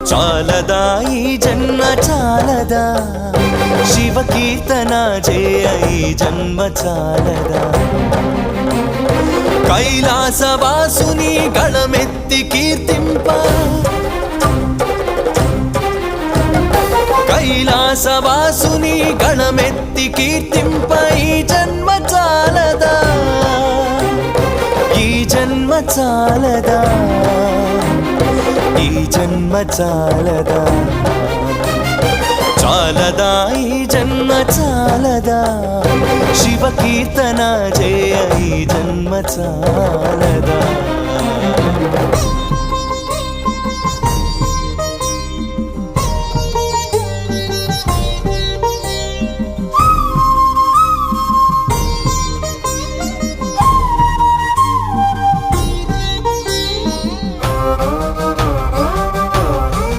చాలదా ఈ జన్మ చాలదా శివ కీర్తన చేయ ఈ జన్మ చాలదా కైలాసవాసుని గళమెత్తి కీర్తింప కైలాసవాసుని గళమెత్తి కీర్తింప ఈ జన్మ చాలదా ఈ జన్మ చాలదా ఈ జన్మ చాలదా చాలదా ఈ జన్మ చాలదా శివ కీర్తన చేయ ఈ జన్మ చాలదా